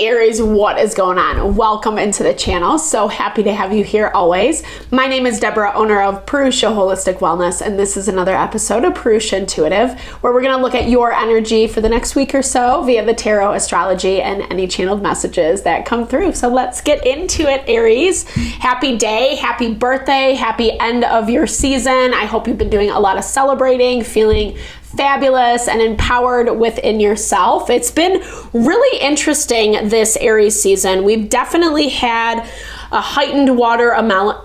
Hey Aries, what is going on? Welcome into the channel. So happy to have you here always. My name is Deborah, owner of Purusha Holistic Wellness, and this is another episode of Purusha Intuitive, where we're going to look at your energy for the next week or so via the tarot, astrology, and any channeled messages that come through. So let's get into it, Aries. Happy day, happy birthday, happy end of your season. I hope you've been doing a lot of celebrating, feeling fabulous and empowered within yourself. It's been really interesting this Aries season. We've definitely had a heightened water element,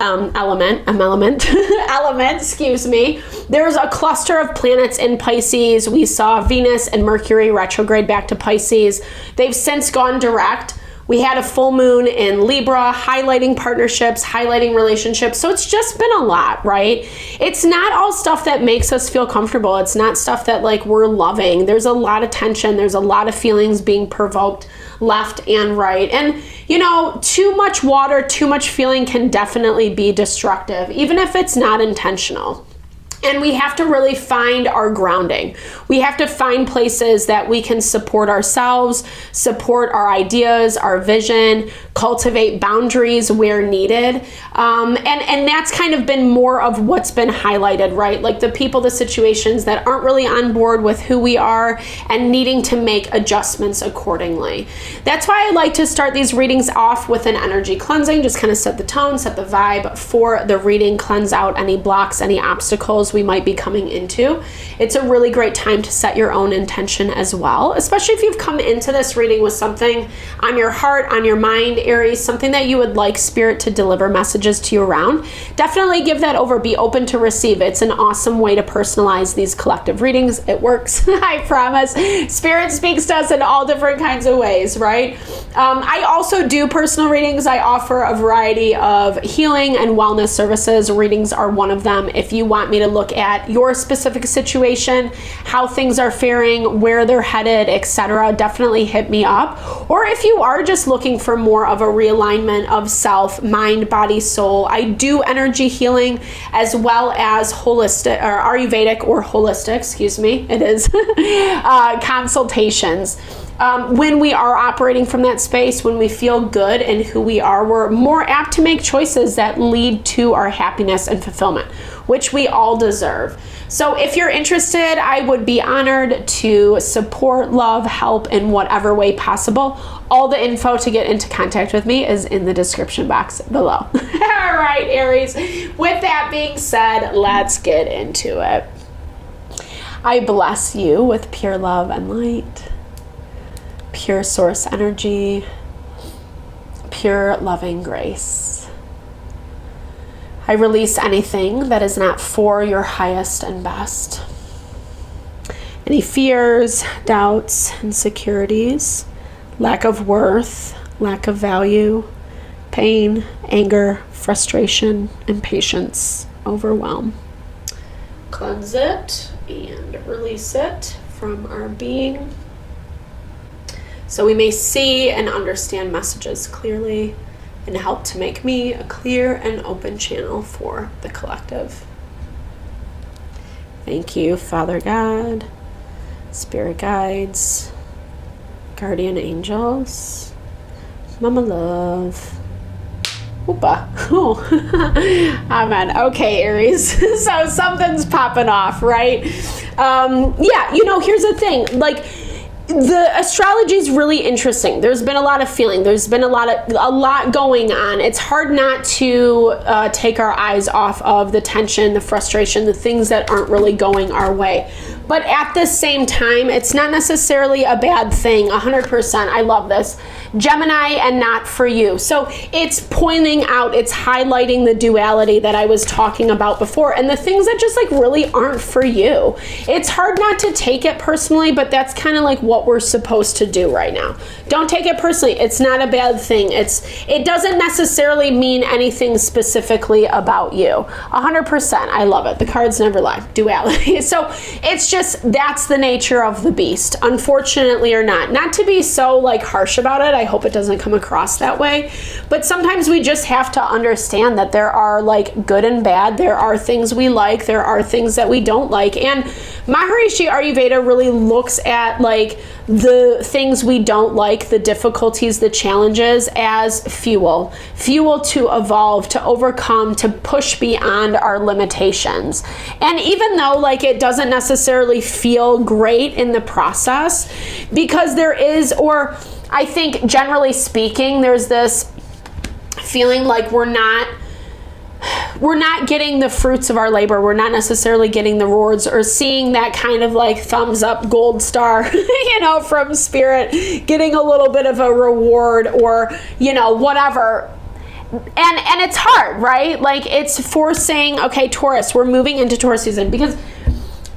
excuse me. There's a cluster of planets in Pisces. We saw Venus and Mercury retrograde back to Pisces. They've since gone direct. We had a full moon in Libra, highlighting partnerships, highlighting relationships. So it's just been a lot, right? It's not all stuff that makes us feel comfortable. It's not stuff that like we're loving. There's a lot of tension. There's a lot of feelings being provoked left and right. And you know, too much water, too much feeling can definitely be destructive, even if it's not intentional. And we have to really find our grounding. We have to find places that we can support ourselves, support our ideas, our vision, cultivate boundaries where needed. And that's kind of been more of what's been highlighted, right? Like the people, the situations that aren't really on board with who we are and needing to make adjustments accordingly. That's why I like to start these readings off with an energy cleansing, just kind of set the tone, set the vibe for the reading, cleanse out any blocks, any obstacles we might be coming into. It's a really great time to set your own intention as well, especially if you've come into this reading with something on your heart, on your mind, Aries, something that you would like Spirit to deliver messages to you around. Definitely give that over. Be open to receive. It's an awesome way to personalize these collective readings. It works, I promise. Spirit speaks to us in all different kinds of ways, right? I also do personal readings. I offer a variety of healing and wellness services. Readings are one of them. If you want me to look at your specific situation, how things are faring, where they're headed, etc., definitely hit me up. Or if you are just looking for more of a realignment of self, mind, body, soul, I do energy healing as well as holistic or Ayurvedic or holistic, excuse me, it is consultations. When we are operating from that space, when we feel good in who we are, we're more apt to make choices that lead to our happiness and fulfillment, which we all deserve. So if you're interested, I would be honored to support, love, help in whatever way possible. All the info to get into contact with me is in the description box below. All right, Aries. With that being said, let's get into it. I bless you with pure love and light, pure source energy, pure loving grace. I release anything that is not for your highest and best. Any fears, doubts, insecurities, lack of worth, lack of value, pain, anger, frustration, impatience, overwhelm. Cleanse it and release it from our being, so we may see and understand messages clearly and help to make me a clear and open channel for the collective. Thank you, Father God, Spirit guides, guardian angels, Mama Love. Oopa. Oh. Amen. Okay, Aries. So something's popping off, right? Yeah, you know, here's the thing. Like, the astrology is really interesting. There's been a lot of feeling. There's been a lot going on. It's hard not to take our eyes off of the tension, the frustration, the things that aren't really going our way. But at the same time, it's not necessarily a bad thing. 100%. I love this. Gemini and not for you. So it's pointing out, it's highlighting the duality that I was talking about before and the things that just like really aren't for you. It's hard not to take it personally, but that's kind of like what we're supposed to do right now. Don't take it personally. It's not a bad thing. It doesn't necessarily mean anything specifically about you. 100%. I love it. The cards never lie. Duality. So it's just, that's the nature of the beast, unfortunately or not. Not to be so like harsh about it. I hope it doesn't come across that way. But sometimes we just have to understand that there are like good and bad. There are things we like. There are things that we don't like. And Maharishi Ayurveda really looks at like the things we don't like, the difficulties, the challenges as fuel to evolve, to overcome, to push beyond our limitations. And even though like it doesn't necessarily feel great in the process, because there is, or I think generally speaking, there's this feeling like we're not getting the fruits of our labor. We're not necessarily getting the rewards or seeing that kind of like thumbs up gold star, from spirit, getting a little bit of a reward or, whatever. And it's hard, right? Like it's forcing, okay, Taurus, we're moving into Taurus season because,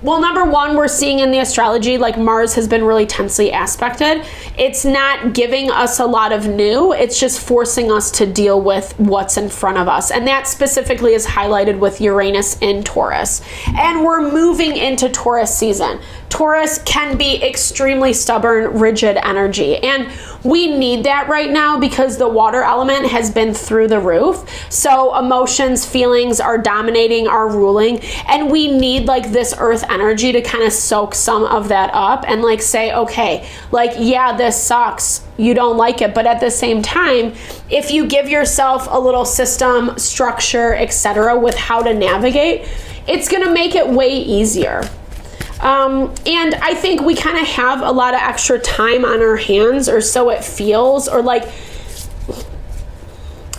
well, number one, we're seeing in the astrology, like Mars has been really tensely aspected. It's not giving us a lot of new. It's just forcing us to deal with what's in front of us. And that specifically is highlighted with Uranus in Taurus. And we're moving into Taurus season. Taurus can be extremely stubborn, rigid energy. And we need that right now because the water element has been through the roof. So emotions, feelings are dominating, are ruling. And we need like this earth energy to kind of soak some of that up and like say, okay, like, yeah, this sucks. You don't like it. But at the same time, if you give yourself a little system, structure, etc., with how to navigate, it's going to make it way easier. And I think we kind of have a lot of extra time on our hands, or so it feels, or like,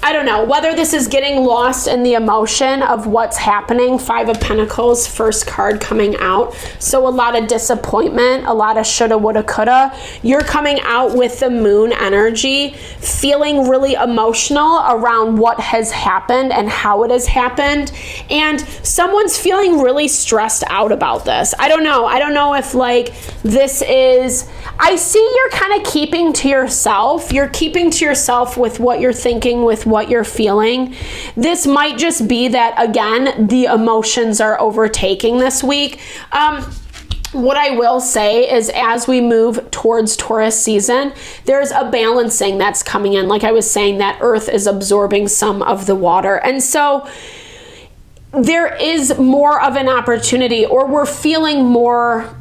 I don't know, whether this is getting lost in the emotion of what's happening. 5 of Pentacles, first card coming out. So a lot of disappointment, a lot of shoulda, woulda, coulda. You're coming out with the moon energy, feeling really emotional around what has happened and how it has happened. And someone's feeling really stressed out about this. I don't know. I don't know if like this is, I see you're kind of keeping to yourself. You're keeping to yourself with what you're thinking, with what you're feeling. This might just be that, again, the emotions are overtaking this week. What I will say is as we move towards Taurus season, there's a balancing that's coming in. Like I was saying, that earth is absorbing some of the water. And so there is more of an opportunity, or we're feeling more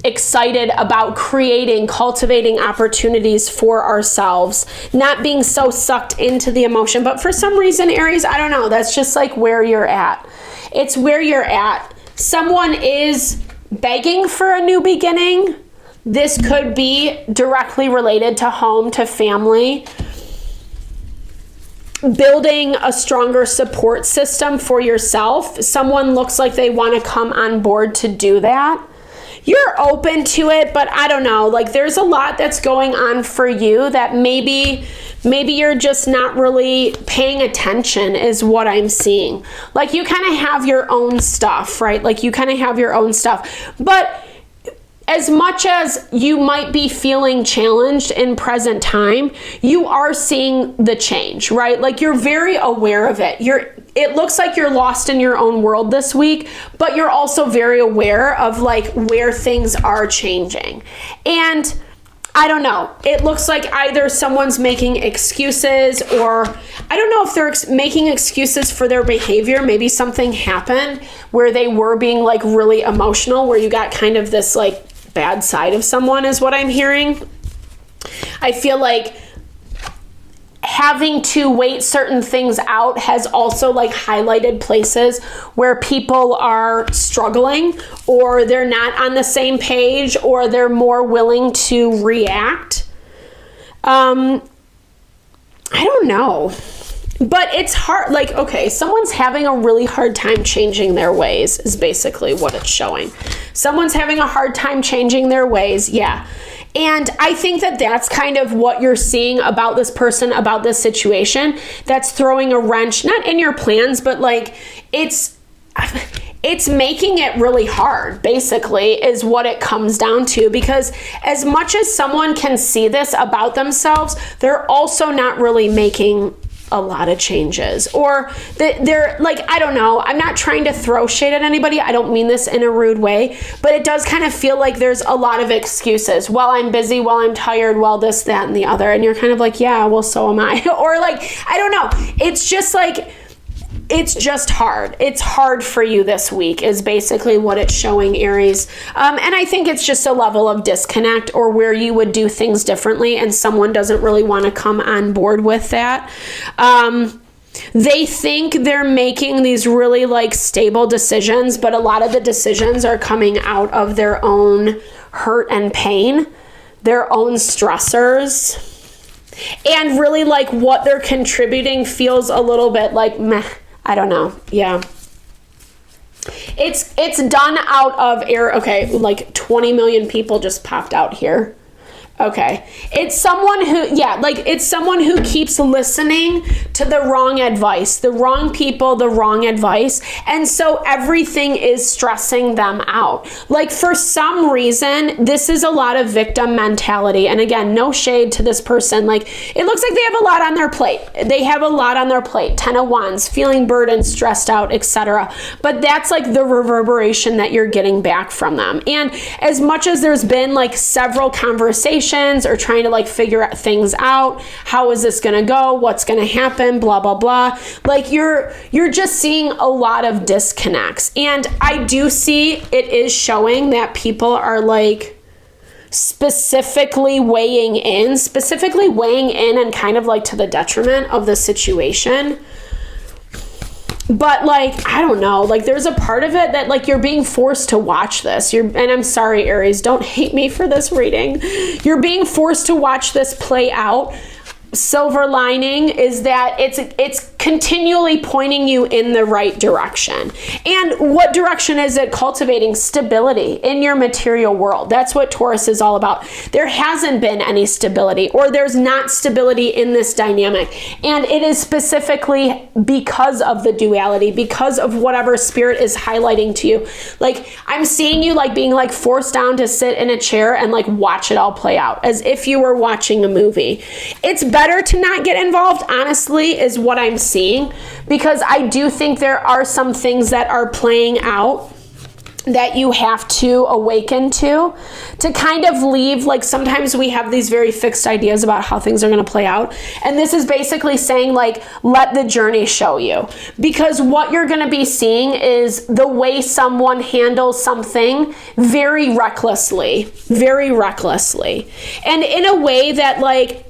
excited about cultivating opportunities for ourselves, not being so sucked into the emotion. But for some reason, Aries, I don't know, that's just like where you're at. It's where you're at. Someone is begging for a new beginning. This could be directly related to home, to family. Building a stronger support system for yourself. Someone looks like they want to come on board to do that. You're open to it, but I don't know, like there's a lot that's going on for you that maybe you're just not really paying attention, is what I'm seeing. Like you kind of have your own stuff, right? Like you kind of have your own stuff. But as much as you might be feeling challenged in present time, you are seeing the change, right? Like you're very aware of it. It looks like you're lost in your own world this week, but you're also very aware of like where things are changing. And I don't know, it looks like either someone's making excuses, or I don't know if they're making excuses for their behavior. Maybe something happened where they were being like really emotional, where you got kind of this like bad side of someone, is what I'm hearing. I feel like having to wait certain things out has also like highlighted places where people are struggling, or they're not on the same page, or they're more willing to react. I don't know. But it's hard, like, okay, someone's having a really hard time changing their ways is basically what it's showing. Someone's having a hard time changing their ways, yeah. And I think that that's kind of what you're seeing about this person, about this situation, that's throwing a wrench, not in your plans, but like it's making it really hard, basically, is what it comes down to. Because as much as someone can see this about themselves, they're also not really making a lot of changes, or they're like, I don't know, I'm not trying to throw shade at anybody. I don't mean this in a rude way, but it does kind of feel like there's a lot of excuses. Well, I'm busy, well, I'm tired, well, this, that, and the other. And you're kind of like, yeah, well, so am I. Or like, I don't know. It's just like, it's just hard. It's hard for you this week is basically what it's showing, Aries. And I think it's just a level of disconnect, or where you would do things differently and someone doesn't really want to come on board with that. They think they're making these really like stable decisions, but a lot of the decisions are coming out of their own hurt and pain, their own stressors. And really like what they're contributing feels a little bit like meh. I don't know. Yeah. It's done out of air. Okay. Like 20 million people just popped out here. Okay. It's someone who, it's someone who keeps listening to the wrong advice, the wrong people, the wrong advice. And so everything is stressing them out. Like for some reason, this is a lot of victim mentality. And again, no shade to this person. Like it looks like they have a lot on their plate. They have a lot on their plate. 10 of Wands, feeling burdened, stressed out, etc. But that's like the reverberation that you're getting back from them. And as much as there's been like several conversations or trying to like figure things out, how is this going to go, what's going to happen, blah blah blah, like you're just seeing a lot of disconnects. And I do see it is showing that people are like specifically weighing in and kind of like to the detriment of the situation. But like, I don't know, like there's a part of it that like you're being forced to watch this. And I'm sorry, Aries, don't hate me for this reading. You're being forced to watch this play out. Silver lining is that it's continually pointing you in the right direction. And what direction is it cultivating? Stability in your material world. That's what Taurus is all about. There hasn't been any stability, or there's not stability in this dynamic. And it is specifically because of the duality, because of whatever spirit is highlighting to you. Like I'm seeing you like being like forced down to sit in a chair and like watch it all play out as if you were watching a movie. It's better to not get involved, honestly, is what I'm seeing, because I do think there are some things that are playing out that you have to awaken to kind of leave. Like sometimes we have these very fixed ideas about how things are going to play out. And this is basically saying like, let the journey show you, because what you're going to be seeing is the way someone handles something very recklessly, and in a way that like,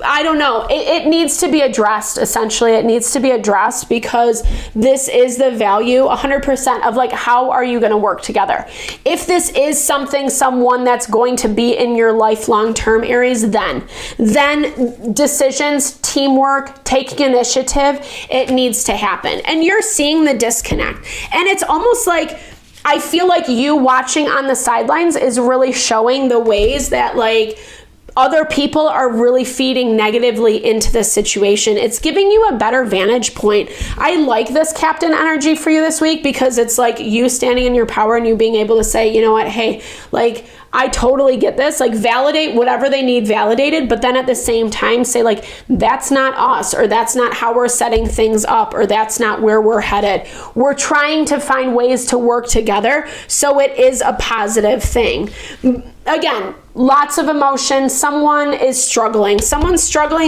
I don't know, it needs to be addressed. Essentially, it needs to be addressed, because this is the value 100% of like, how are you going to work together? If this is someone that's going to be in your life long term, Aries, then decisions, teamwork, taking initiative, it needs to happen. And you're seeing the disconnect. And it's almost like, I feel like you watching on the sidelines is really showing the ways that like other people are really feeding negatively into this situation. It's giving you a better vantage point. I like this Captain energy for you this week, because it's like you standing in your power and you being able to say, you know what, hey, like I totally get this, like validate whatever they need validated, but then at the same time say like, that's not us, or that's not how we're setting things up, or that's not where we're headed. We're trying to find ways to work together so it is a positive thing. Again, lots of emotion. Someone's struggling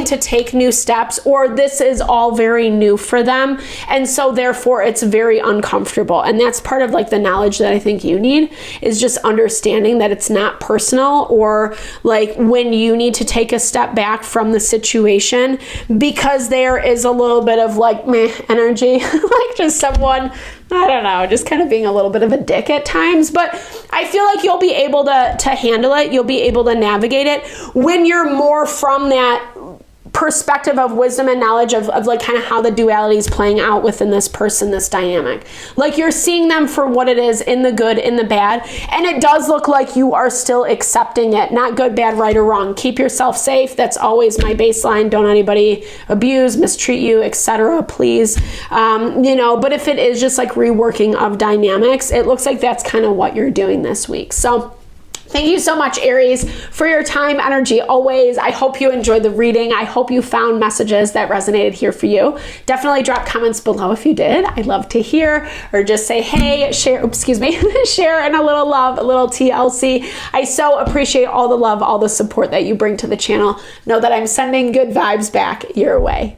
to take new steps, or this is all very new for them. And so therefore it's very uncomfortable. And that's part of like the knowledge that I think you need, is just understanding that it's not personal, or like when you need to take a step back from the situation, because there is a little bit of like meh energy, like just someone, I don't know, just kind of being a little bit of a dick at times. But I feel like you'll be able to handle it. You'll be able to navigate it when you're more from that perspective of wisdom and knowledge of like kind of how the duality is playing out within this person, this dynamic. Like you're seeing them for what it is, in the good, in the bad. And it does look like you are still accepting it. Not good, bad, right, or wrong. Keep yourself safe. That's always my baseline. Don't anybody abuse, mistreat you, etc. Please. But if it is just like reworking of dynamics, it looks like that's kind of what you're doing this week. So thank you so much, Aries, for your time, energy, always. I hope you enjoyed the reading. I hope you found messages that resonated here for you. Definitely drop comments below if you did. I'd love to hear, or just say, hey, share and a little love, a little TLC. I so appreciate all the love, all the support that you bring to the channel. Know that I'm sending good vibes back your way.